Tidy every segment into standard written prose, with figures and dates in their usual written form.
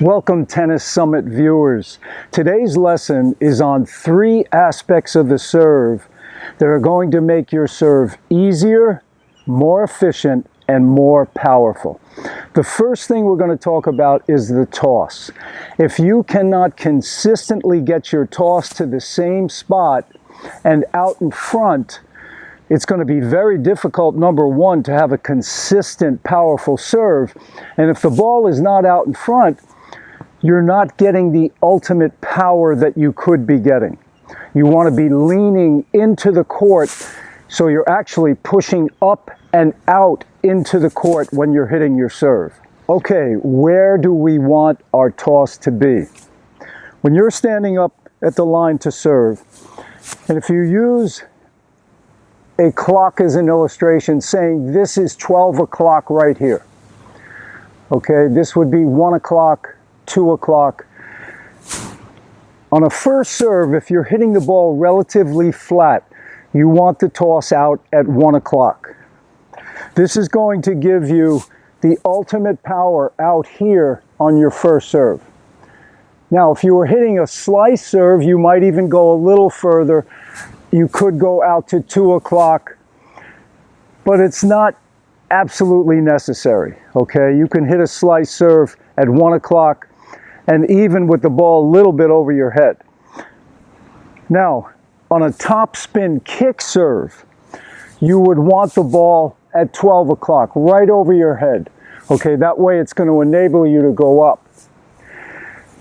Welcome, Tennis Summit viewers. Today's lesson is on 3 aspects of the serve that are going to make your serve easier, more efficient, and more powerful. The first thing we're going to talk about is the toss. If you cannot consistently get your toss to the same spot and out in front, it's going to be very difficult, number one, to have a consistent, powerful serve. And if the ball is not out in front, you're not getting the ultimate power that you could be getting. You want to be leaning into the court, so you're actually pushing up and out into the court when you're hitting your serve. Okay, where do we want our toss to be? When you're standing up at the line to serve, and if you use a clock as an illustration, saying this is 12 o'clock right here. Okay, this would be 1 o'clock, 2 o'clock. On a first serve, if you're hitting the ball relatively flat, you want the toss out at 1 o'clock. This is going to give you the ultimate power out here on your first serve. Now, if you were hitting a slice serve, you might even go a little further. You could go out to 2 o'clock, but it's not absolutely necessary, okay? You can hit a slice serve at 1 o'clock and even with the ball a little bit over your head. Now, on a top spin kick serve, you would want the ball at 12 o'clock, right over your head. Okay, that way it's going to enable you to go up.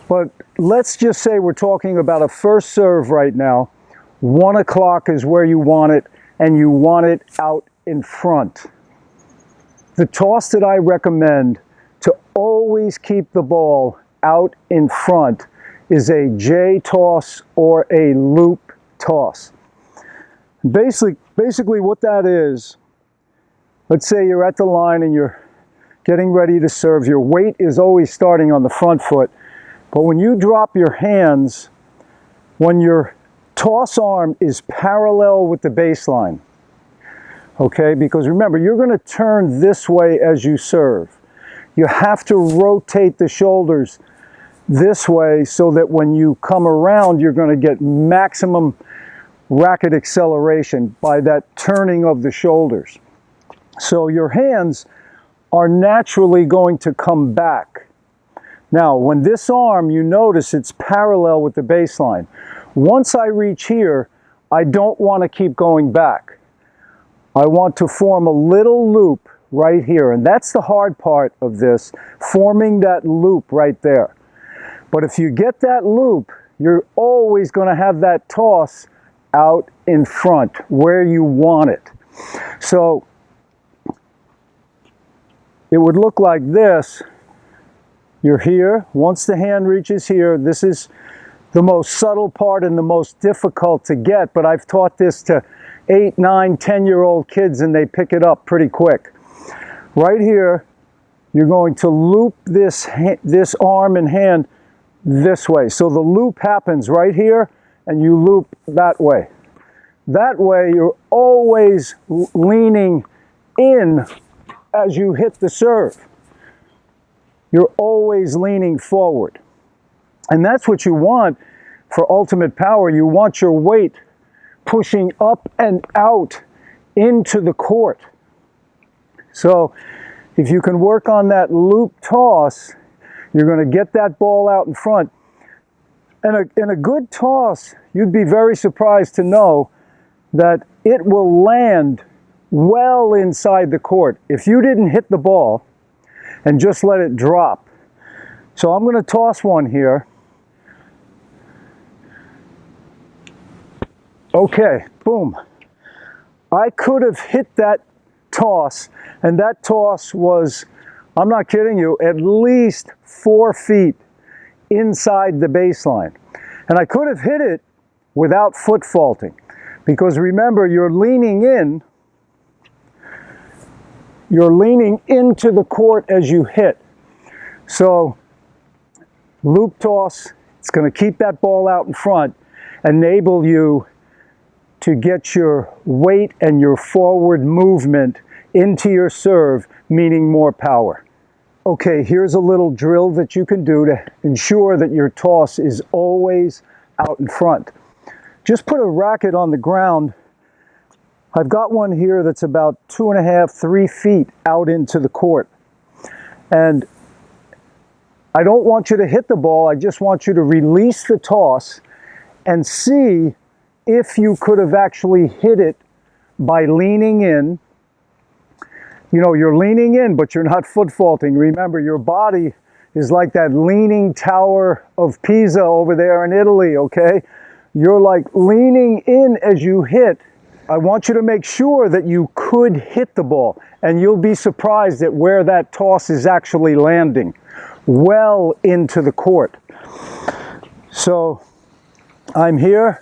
But let's just say we're talking about a first serve right now. 1 o'clock is where you want it, and you want it out in front. The toss that I recommend to always keep the ball out in front is a J toss or a loop toss. Basically what that is, let's say you're at the line and you're getting ready to serve. Your weight is always starting on the front foot, but when you drop your hands, when your toss arm is parallel with the baseline, okay, because remember, you're going to turn this way as you serve. You have to rotate the shoulders this way so that when you come around, you're going to get maximum racket acceleration by that turning of the shoulders. So your hands are naturally going to come back. Now, when this arm, you notice it's parallel with the baseline. Once I reach here, I don't want to keep going back. I want to form a little loop right here, and that's the hard part of this, forming that loop right there. But if you get that loop, you're always going to have that toss out in front where you want it. So it would look like this. You're here. Once the hand reaches here, this is the most subtle part and the most difficult to get, but I've taught this to 8, 9, 10-year-old kids and they pick it up pretty quick. Right here, you're going to loop this arm and hand this way. So the loop happens right here and you loop that way. That way you're always leaning in as you hit the serve. You're always leaning forward. And that's what you want for ultimate power. You want your weight pushing up and out into the court. So if you can work on that loop toss, you're going to get that ball out in front. And in a good toss, you'd be very surprised to know that it will land well inside the court. If you didn't hit the ball and just let it drop. So I'm going to toss one here. Okay, boom. I could have hit that toss, and that toss was, I'm not kidding you, at least 4 feet inside the baseline. And I could have hit it without foot faulting, because remember, you're leaning into the court as you hit. So, loop toss, it's going to keep that ball out in front, enable you to get your weight and your forward movement into your serve, meaning more power. Okay, here's a little drill that you can do to ensure that your toss is always out in front. Just put a racket on the ground. I've got one here that's about 2.5, 3 feet out into the court. And I don't want you to hit the ball, I just want you to release the toss and see if you could have actually hit it by leaning in. You know, you're leaning in, but you're not foot faulting. Remember, your body is like that leaning tower of Pisa over there in Italy, okay? You're like leaning in as you hit. I want you to make sure that you could hit the ball, and you'll be surprised at where that toss is actually landing, well into the court. So I'm here,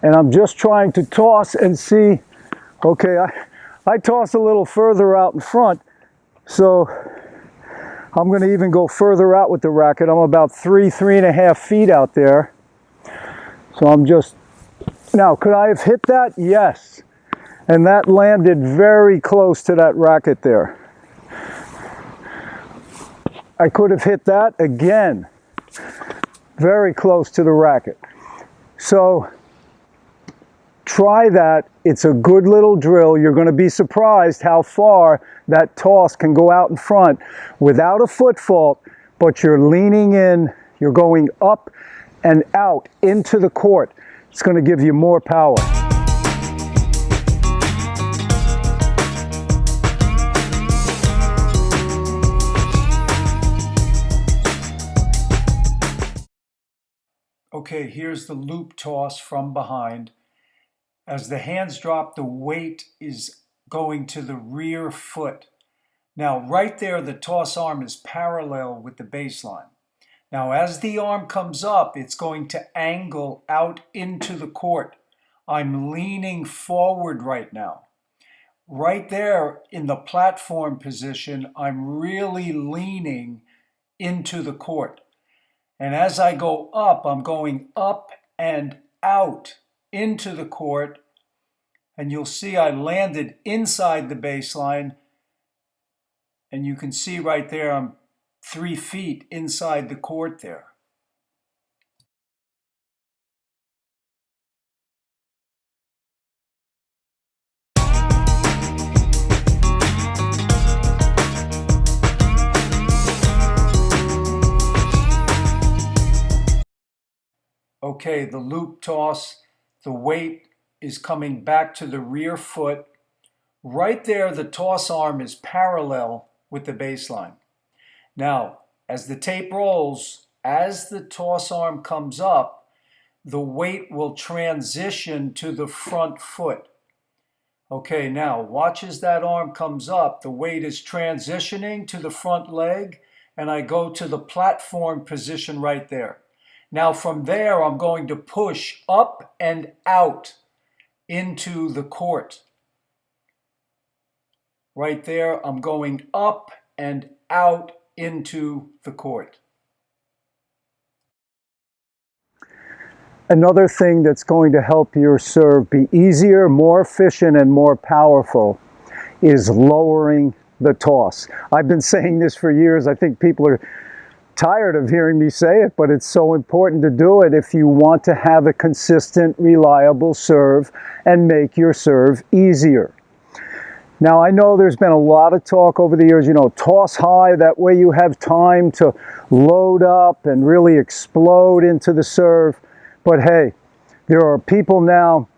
and I'm just trying to toss and see, okay, I toss a little further out in front, so I'm going to even go further out with the racket. I'm about 3.5 feet out there. So I'm just, now could I have hit that? Yes. And that landed very close to that racket there. I could have hit that again, very close to the racket. So try that. It's a good little drill. You're going to be surprised how far that toss can go out in front without a foot fault, but you're leaning in, you're going up and out into the court. It's going to give you more power. Okay, here's the loop toss from behind. As the hands drop, the weight is going to the rear foot. Now, right there, the toss arm is parallel with the baseline. Now, as the arm comes up, it's going to angle out into the court. I'm leaning forward right now. Right there in the platform position, I'm really leaning into the court. And as I go up, I'm going up and out into the court. And you'll see I landed inside the baseline. And you can see right there, I'm 3 feet inside the court there. Okay, the loop toss, the weight is coming back to the rear foot. Right there, the toss arm is parallel with the baseline. Now, as the tape rolls, as the toss arm comes up, the weight will transition to the front foot. Okay, now watch as that arm comes up. The weight is transitioning to the front leg, and I go to the platform position right there. Now from there, I'm going to push up and out into the court. Right there, I'm going up and out into the court. Another thing that's going to help your serve be easier, more efficient, and more powerful is lowering the toss. I've been saying this for years. I think people are tired of hearing me say it, but it's so important to do it if you want to have a consistent, reliable serve and make your serve easier. Now, I know there's been a lot of talk over the years, you know, toss high, that way you have time to load up and really explode into the serve. But hey, there are people now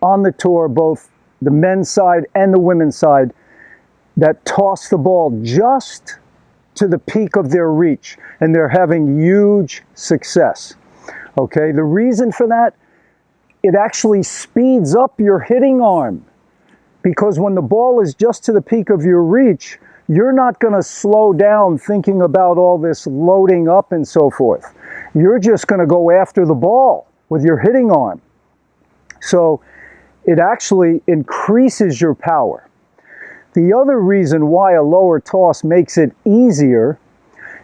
on the tour, both the men's side and the women's side, that toss the ball just to the peak of their reach, and they're having huge success. Okay, the reason for that, it actually speeds up your hitting arm, because when the ball is just to the peak of your reach, you're not going to slow down thinking about all this loading up and so forth. You're just going to go after the ball with your hitting arm. So it actually increases your power. The other reason why a lower toss makes it easier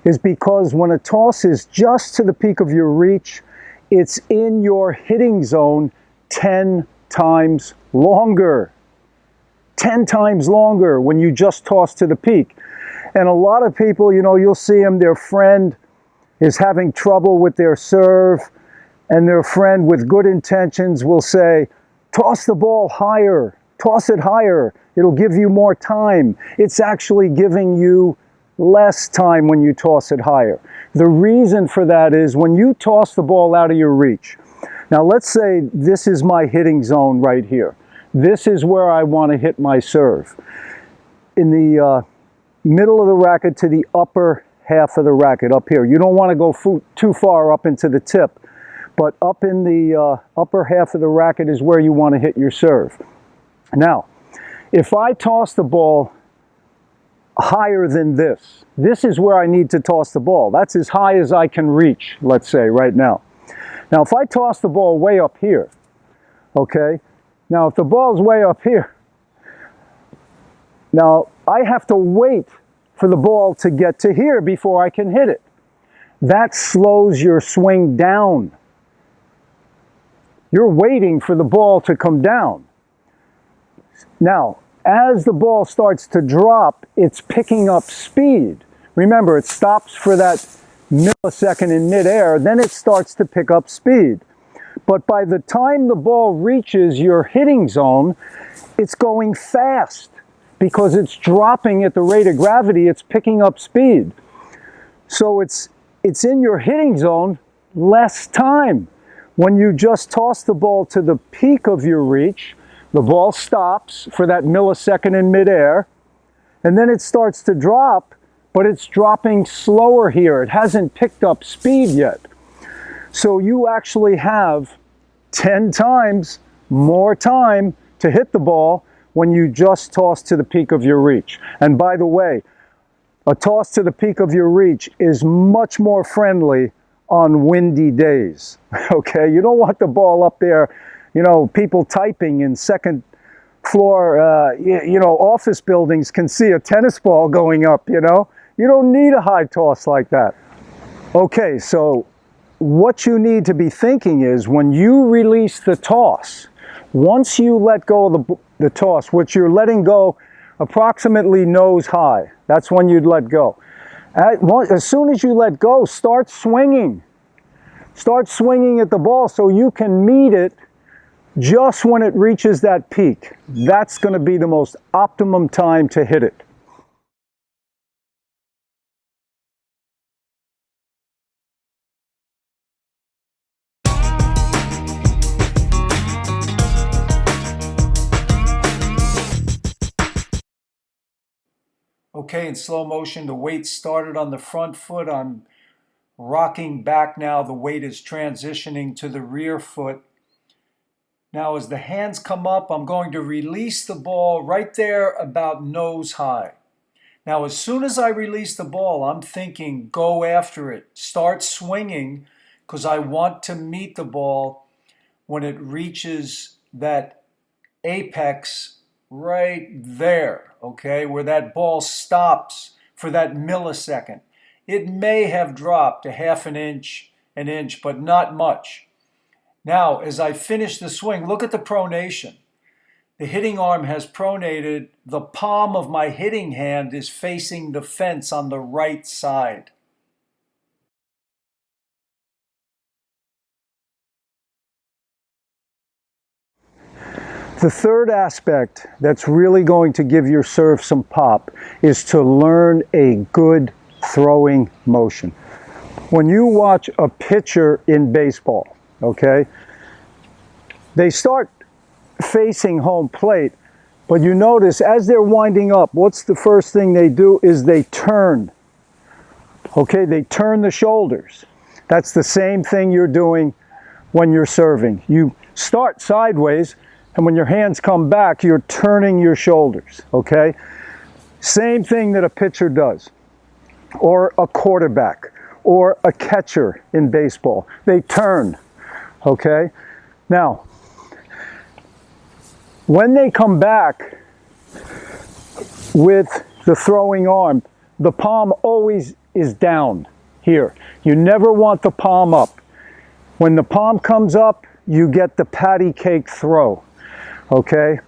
is because when a toss is just to the peak of your reach, it's in your hitting zone 10 times longer. 10 times longer when you just toss to the peak. And a lot of people, you know, you'll see them, their friend is having trouble with their serve, and their friend with good intentions will say, toss the ball higher, toss it higher, it'll give you more time. It's actually giving you less time when you toss it higher. The reason for that is when you toss the ball out of your reach. Now let's say this is my hitting zone right here. This is where I want to hit my serve. In the middle of the racket to the upper half of the racket, up here. You don't want to go too far up into the tip, but up in the upper half of the racket is where you want to hit your serve. Now, if I toss the ball higher than this, this is where I need to toss the ball. That's as high as I can reach, let's say, right now. Now, if I toss the ball way up here, okay, now if the ball's way up here, now I have to wait for the ball to get to here before I can hit it. That slows your swing down. You're waiting for the ball to come down. Now, as the ball starts to drop, it's picking up speed. Remember, it stops for that millisecond in midair, then it starts to pick up speed. But by the time the ball reaches your hitting zone, it's going fast because it's dropping at the rate of gravity, it's picking up speed. So it's in your hitting zone less time. When you just toss the ball to the peak of your reach, the ball stops for that millisecond in midair, and then it starts to drop, but it's dropping slower here. It hasn't picked up speed yet. So you actually have 10 times more time to hit the ball when you just toss to the peak of your reach. And by the way, a toss to the peak of your reach is much more friendly on windy days, okay? You don't want the ball up there, you know, people typing in second floor, you know, office buildings can see a tennis ball going up, you know? You don't need a high toss like that. Okay, so what you need to be thinking is when you release the toss, once you let go of the toss, which you're letting go approximately nose high, that's when you'd let go. As soon as you let go, start swinging. Start swinging at the ball so you can meet it just when it reaches that peak. That's going to be the most optimum time to hit it. Okay, in slow motion, the weight started on the front foot. I'm rocking back now. The weight is transitioning to the rear foot. Now, as the hands come up, I'm going to release the ball right there about nose high. Now, as soon as I release the ball, I'm thinking, go after it. Start swinging, because I want to meet the ball when it reaches that apex right there, okay, where that ball stops for that millisecond. It may have dropped a half an inch, but not much. Now, as I finish the swing, look at the pronation. The hitting arm has pronated. The palm of my hitting hand is facing the fence on the right side. The third aspect that's really going to give your serve some pop is to learn a good throwing motion. When you watch a pitcher in baseball, okay, they start facing home plate, but you notice as they're winding up, what's the first thing they do is they turn. Okay, they turn the shoulders. That's the same thing you're doing when you're serving. You start sideways, and when your hands come back, you're turning your shoulders, okay? Same thing that a pitcher does, or a quarterback, or a catcher in baseball. They turn, okay? Now, when they come back with the throwing arm, the palm always is down here. You never want the palm up. When the palm comes up, you get the patty cake throw. Okay?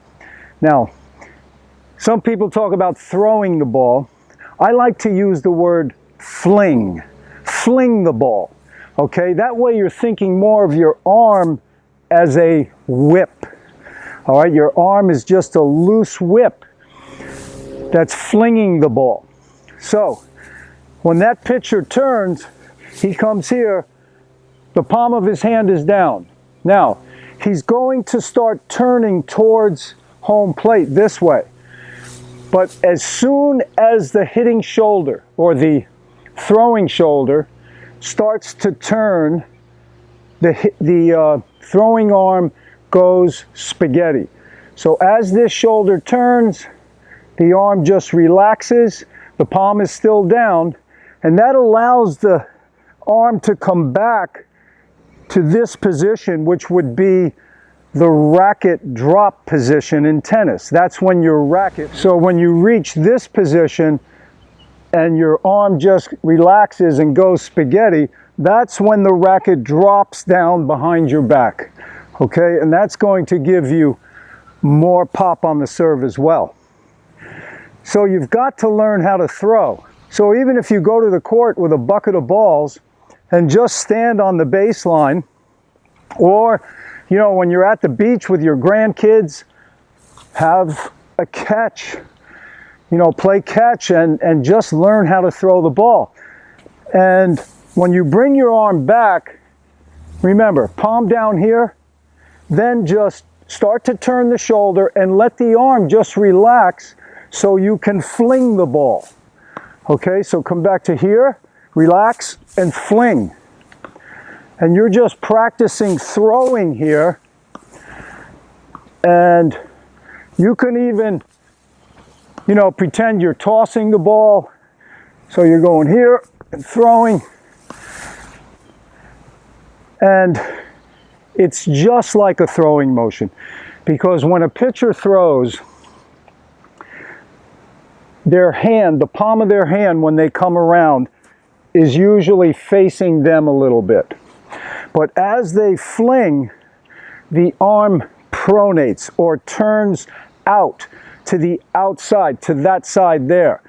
Now, some people talk about throwing the ball. I like to use the word fling. Fling the ball. Okay, that way you're thinking more of your arm as a whip. All right, your arm is just a loose whip that's flinging the ball. So when that pitcher turns, he comes here, the palm of his hand is down. Now, he's going to start turning towards home plate this way. But as soon as the hitting shoulder or the throwing shoulder starts to turn, the throwing arm goes spaghetti. So as this shoulder turns, the arm just relaxes, the palm is still down, and that allows the arm to come back to this position, which would be the racket drop position in tennis. That's when your racket, so when you reach this position and your arm just relaxes and goes spaghetti, that's when the racket drops down behind your back. Okay, and that's going to give you more pop on the serve as well. So you've got to learn how to throw. So even if you go to the court with a bucket of balls and just stand on the baseline, or you know, when you're at the beach with your grandkids, have a catch, you know, play catch and just learn how to throw the ball. And when you bring your arm back, remember, palm down here, then just start to turn the shoulder and let the arm just relax so you can fling the ball. Okay, so come back to here, relax, and fling. And you're just practicing throwing here. And you can even, you know, pretend you're tossing the ball. So you're going here and throwing. And it's just like a throwing motion. Because when a pitcher throws, their hand, the palm of their hand when they come around, is usually facing them a little bit. But as they fling, the arm pronates or turns out to the outside, to that side there.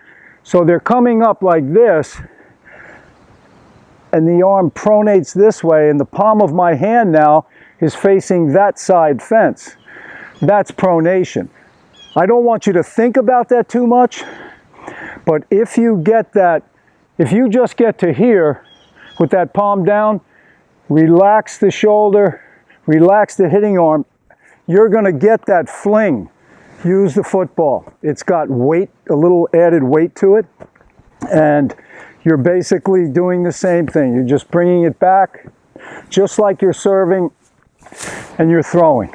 So they're coming up like this, and the arm pronates this way, and the palm of my hand now is facing that side fence. That's pronation. I don't want you to think about that too much, but if you get that, if you just get to here with that palm down, relax the shoulder, relax the hitting arm, you're going to get that fling. Use the football. It's got weight, a little added weight to it, and you're basically doing the same thing. You're just bringing it back, just like you're serving and you're throwing.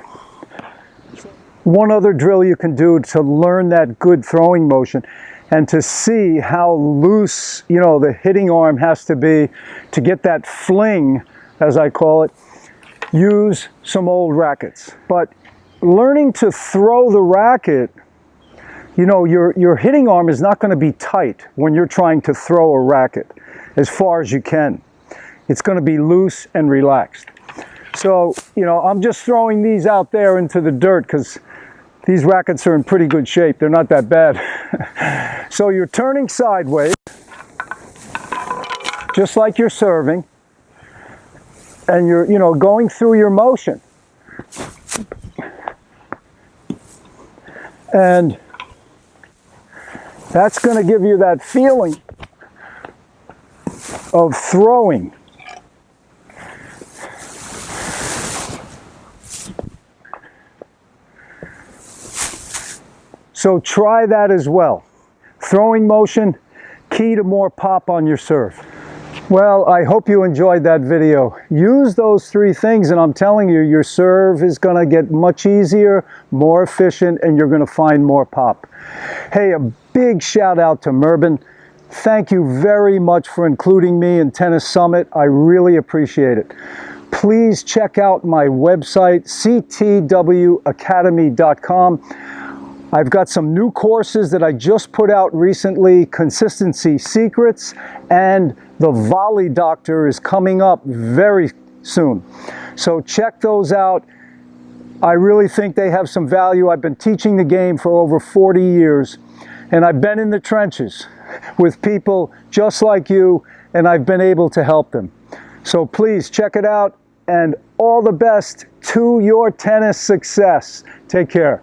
One other drill you can do to learn that good throwing motion and to see how loose, you know, the hitting arm has to be to get that fling, as I call it, use some old rackets. But learning to throw the racket, you know, your hitting arm is not going to be tight when you're trying to throw a racket as far as you can. It's going to be loose and relaxed. So, you know, I'm just throwing these out there into the dirt because these rackets are in pretty good shape. They're not that bad. So you're turning sideways, just like you're serving, and you're, you know, going through your motion. And that's going to give you that feeling of throwing. So try that as well. Throwing motion, key to more pop on your serve. Well, I hope you enjoyed that video. Use those three things and I'm telling you, your serve is going to get much easier, more efficient, and you're going to find more pop. Hey, a big shout out to Mervin. Thank you very much for including me in Tennis Summit. I really appreciate it. Please check out my website, ctwacademy.com. I've got some new courses that I just put out recently, Consistency Secrets, and the Volley Doctor is coming up very soon. So check those out. I really think they have some value. I've been teaching the game for over 40 years, and I've been in the trenches. with people just like you, and I've been able to help them. So please check it out, and all the best to your tennis success. Take care.